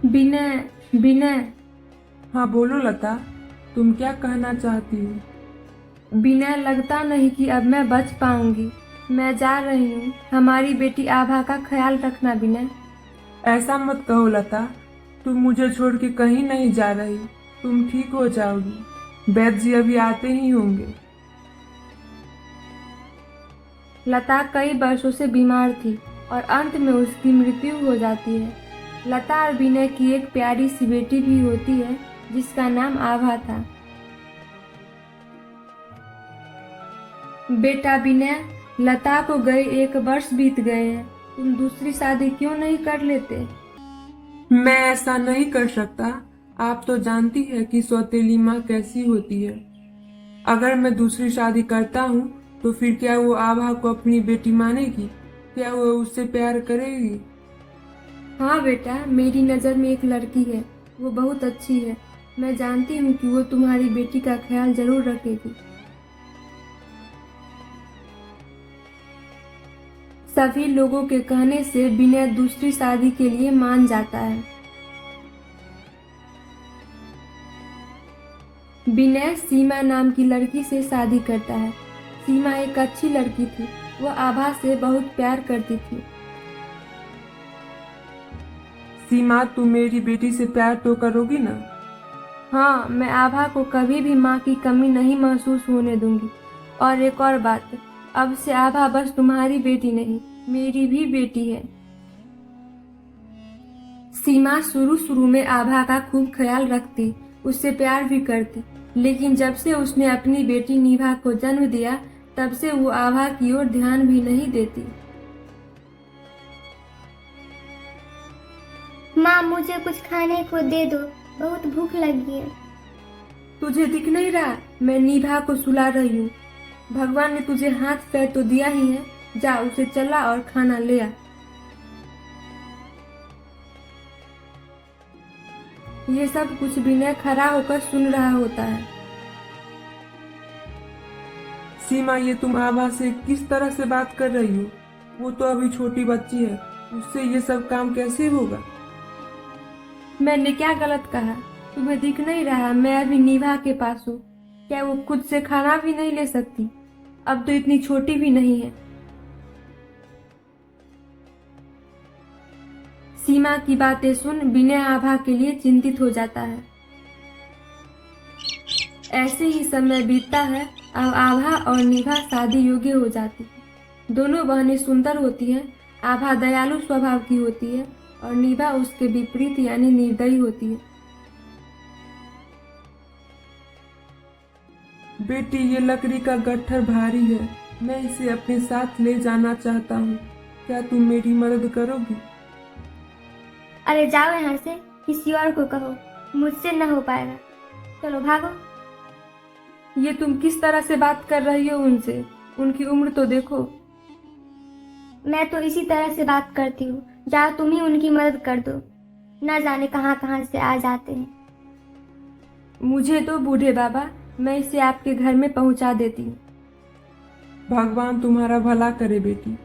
विनय, विनय, हाँ बोलो लता, तुम क्या कहना चाहती हो? विनय, लगता नहीं कि अब मैं बच पाऊंगी। मैं जा रही हूँ। हमारी बेटी आभा का ख्याल रखना विनय। ऐसा मत कहो लता, तुम मुझे छोड़ के कहीं नहीं जा रही। तुम ठीक हो जाओगी। वैद्य जी अभी आते ही होंगे। लता कई वर्षों से बीमार थी और अंत में उसकी मृत्यु हो जाती है। लता और विनय की एक प्यारी सी बेटी भी होती है जिसका नाम आभा था। बेटा विनय, लता को गए 1 वर्ष बीत गए हैं। तुम दूसरी शादी क्यों नहीं कर लेते? मैं ऐसा नहीं कर सकता। आप तो जानती है कि सौतेली माँ कैसी होती है। अगर मैं दूसरी शादी करता हूँ तो फिर क्या वो आभा को अपनी बेटी मानेगी? क्या वो उससे प्यार करेगी? हाँ बेटा, मेरी नज़र में एक लड़की है। वो बहुत अच्छी है। मैं जानती हूँ कि वो तुम्हारी बेटी का ख्याल जरूर रखेगी। सभी लोगों के कहने से विनय दूसरी शादी के लिए मान जाता है। विनय सीमा नाम की लड़की से शादी करता है। सीमा एक अच्छी लड़की थी। वो आभा से बहुत प्यार करती थी। सीमा, तुम मेरी बेटी से प्यार तो करोगी ना? हाँ, मैं आभा को कभी भी माँ की कमी नहीं महसूस होने दूंगी। और एक और बात, अब से आभा बस तुम्हारी बेटी नहीं, मेरी भी बेटी है। सीमा शुरू शुरू में आभा का खूब ख्याल रखती, उससे प्यार भी करती। लेकिन जब से उसने अपनी बेटी नीभा को जन्म दिया, तब से वो आभा की ओर ध्यान भी नहीं देती। माँ, मुझे कुछ खाने को दे दो, बहुत भूख लगी है। तुझे दिख नहीं रहा मैं नीभा को सुला रही हूँ? भगवान ने तुझे हाथ पैर तो दिया ही है। जा, उसे चला और खाना ले आ। ये सब कुछ विनय खड़ा होकर सुन रहा होता है। सीमा, ये तुम आभा से किस तरह से बात कर रही हो? वो तो अभी छोटी बच्ची है, उससे ये सब काम कैसे होगा? मैंने क्या गलत कहा? तुम्हें दिख नहीं रहा मैं अभी नीभा के पास हूँ? क्या वो खुद से खाना भी नहीं ले सकती? अब तो इतनी छोटी भी नहीं है। सीमा की बातें सुन विनय आभा के लिए चिंतित हो जाता है। ऐसे ही समय बीतता है। अब आभा और निभा शादी योग्य हो जाती है। दोनों बहनें सुंदर होती हैं। आभा दयालु स्वभाव की होती है और निभा उसके विपरीत यानी निर्दयी होती है। बेटी, ये लकड़ी का गट्ठर भारी है। मैं इसे अपने साथ ले जाना चाहता हूँ। क्या तुम मेरी मदद करोगी? अरे जाओ यहाँ से, किसी और को कहो, मुझसे न हो पाएगा। चलो भागो। ये तुम किस तरह से बात कर रही हो उनसे? उनकी उम्र तो देखो। मैं तो इसी तरह से बात करती हूँ। जाओ, तुम ही उनकी मदद कर दो। न जाने कहाँ कहाँ से आ जाते हैं। मुझे तो बूढ़े बाबा, मैं इसे आपके घर में पहुंचा देती हूँ। भगवान तुम्हारा भला करे बेटी।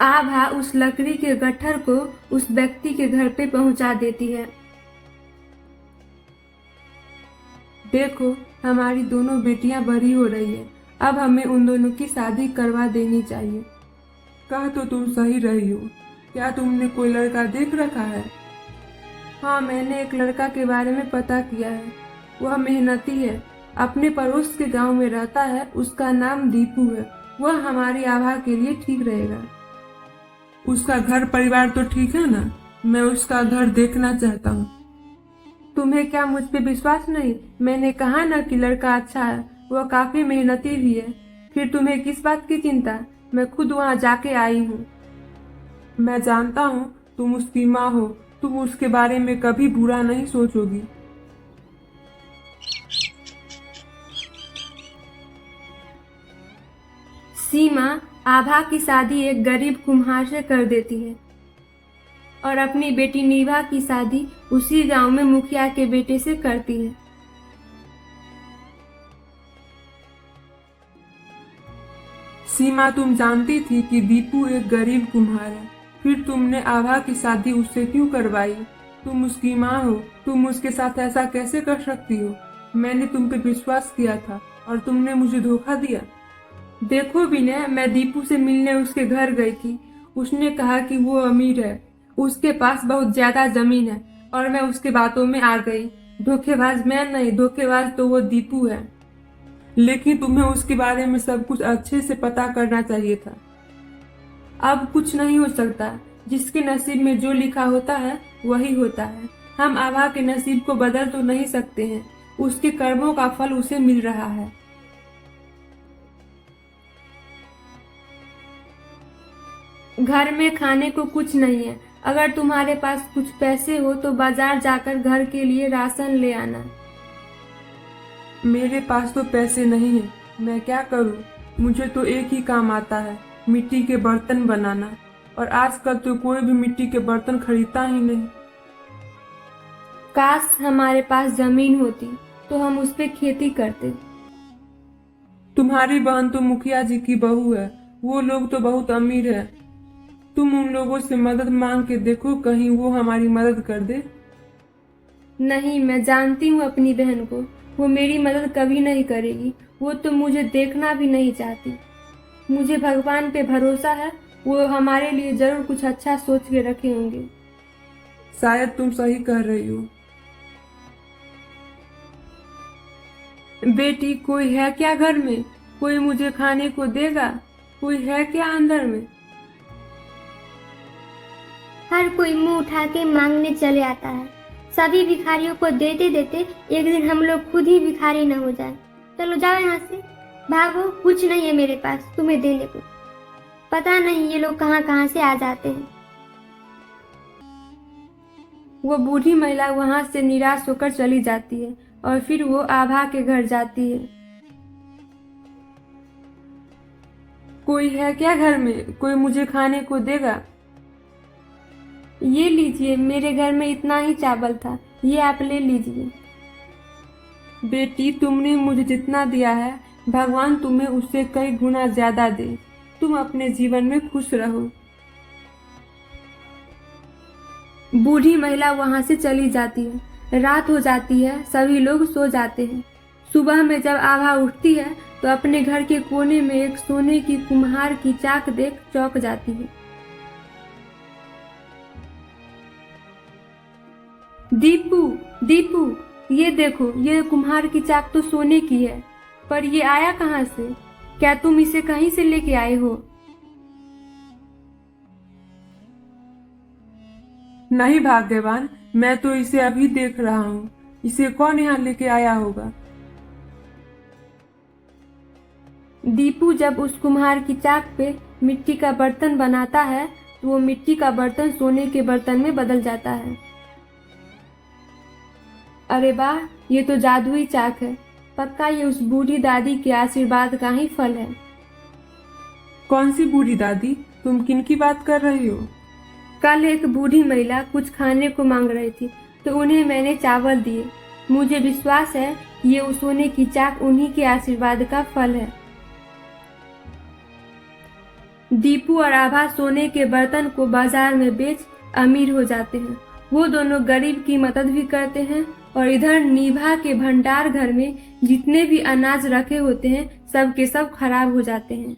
आभा उस लकड़ी के गट्ठर को उस व्यक्ति के घर पे पहुंचा देती है। देखो, हमारी दोनों बेटियां बड़ी हो रही है। अब हमें उन दोनों की शादी करवा देनी चाहिए। कह तो तुम सही रही हो। क्या तुमने कोई लड़का देख रखा है? हाँ, मैंने एक लड़का के बारे में पता किया है। वह मेहनती है, अपने पड़ोस के गांव में रहता है। उसका नाम दीपू है। वह हमारी आभा के लिए ठीक रहेगा। उसका घर परिवार तो ठीक है ना? मैं उसका घर देखना चाहता हूँ। तुम्हें क्या मुझ पे विश्वास नहीं? मैंने कहा ना कि लड़का अच्छा है। वह काफी मेहनती भी है। फिर तुम्हें किस बात की चिंता? मैं खुद वहाँ जाके आई हूँ। मैं जानता हूँ तुम उसकी माँ हो। तुम उसके बारे में कभी बुरा नहीं सोचोगी। सीमा आभा की शादी एक गरीब कुम्हार से कर देती है और अपनी बेटी नीभा की शादी उसी गांव में मुखिया के बेटे से करती है। सीमा, तुम जानती थी कि दीपू एक गरीब कुम्हार है। फिर तुमने आभा की शादी उससे क्यों करवाई? तुम उसकी माँ हो, तुम उसके साथ ऐसा कैसे कर सकती हो? मैंने तुम पे विश्वास किया था और तुमने मुझे धोखा दिया। देखो विनय, मैं दीपू से मिलने उसके घर गई थी। उसने कहा कि वो अमीर है, उसके पास बहुत ज्यादा जमीन है, और मैं उसके बातों में आ गई। धोखेबाज मैं नहीं, धोखेबाज तो वो दीपू है। लेकिन तुम्हें उसके बारे में सब कुछ अच्छे से पता करना चाहिए था। अब कुछ नहीं हो सकता, जिसके नसीब में जो लिखा होता है वही होता है। हम आभा के नसीब को बदल तो नहीं सकते हैं, उसके कर्मों का फल उसे मिल रहा है। घर में खाने को कुछ नहीं है। अगर तुम्हारे पास कुछ पैसे हो तो बाजार जाकर घर के लिए राशन ले आना। मेरे पास तो पैसे नहीं है, मैं क्या करूं? मुझे तो एक ही काम आता है, मिट्टी के बर्तन बनाना, और आजकल तो कोई भी मिट्टी के बर्तन खरीदता ही नहीं। काश हमारे पास जमीन होती तो हम उस पे खेती करते। तुम्हारी बहन तो मुखिया जी की बहू है, वो लोग तो बहुत अमीर है। तुम उन लोगों से मदद मांग के देखो, कहीं वो हमारी मदद कर दे। नहीं, मैं जानती हूँ अपनी बहन को, वो मेरी मदद कभी नहीं करेगी। वो तो मुझे देखना भी नहीं चाहती। मुझे भगवान पे भरोसा है, वो हमारे लिए जरूर कुछ अच्छा सोच के रखे होंगे। शायद तुम सही कह रही हो। बेटी, कोई है क्या घर में? कोई मुझे खाने को देगा? कोई है क्या अंदर में? हर कोई मुंह उठा के मांगने चले आता है। सभी भिखारियों को देते देते एक दिन हम लोग खुद ही भिखारी न हो जाए। चलो जाओ यहाँ से, भागो। कुछ नहीं है मेरे पास तुम्हें देने को। पता नहीं ये लोग कहाँ कहाँ से आ जाते हैं। वो बूढ़ी महिला वहां से निराश होकर चली जाती है और फिर वो आभा के घर जाती है। कोई है क्या घर में? कोई मुझे खाने को देगा? ये लीजिए, मेरे घर में इतना ही चावल था, ये आप ले लीजिए। बेटी, तुमने मुझे जितना दिया है, भगवान तुम्हें उससे कई गुना ज्यादा दे। तुम अपने जीवन में खुश रहो। बूढ़ी महिला वहां से चली जाती है। रात हो जाती है, सभी लोग सो जाते हैं। सुबह में जब आभा उठती है तो अपने घर के कोने में एक सोने की कुम्हार की चाक देख चौंक जाती है। दीपू, दीपू, ये देखो, ये कुम्हार की चाक तो सोने की है, पर ये आया कहाँ से? क्या तुम इसे कहीं से लेके आए हो? नहीं भाग्यवान, मैं तो इसे अभी देख रहा हूँ। इसे कौन यहाँ लेके आया होगा? दीपू जब उस कुम्हार की चाक पे मिट्टी का बर्तन बनाता है तो वो मिट्टी का बर्तन सोने के बर्तन में बदल जाता है। अरे वाह, ये तो जादुई चाक है। पक्का ये उस बूढ़ी दादी के आशीर्वाद का ही फल है। कौन सी बूढ़ी दादी? तुम किन की बात कर रही हो? कल एक बूढ़ी महिला कुछ खाने को मांग रही थी तो उन्हें मैंने चावल दिए। मुझे विश्वास है ये उस सोने की चाक उन्हीं के आशीर्वाद का फल है। दीपू और आभा सोने के बर्तन को बाजार में बेच अमीर हो जाते हैं। वो दोनों गरीब की मदद भी करते हैं और इधर नीभा के भंडार घर में जितने भी अनाज रखे होते हैं सब के सब खराब हो जाते हैं।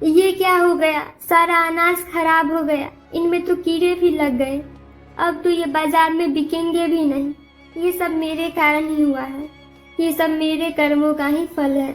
ये क्या हो गया? सारा अनाज खराब हो गया। इनमें तो कीड़े भी लग गए। अब तो ये बाजार में बिकेंगे भी नहीं। ये सब मेरे कारण ही हुआ है। ये सब मेरे कर्मों का ही फल है।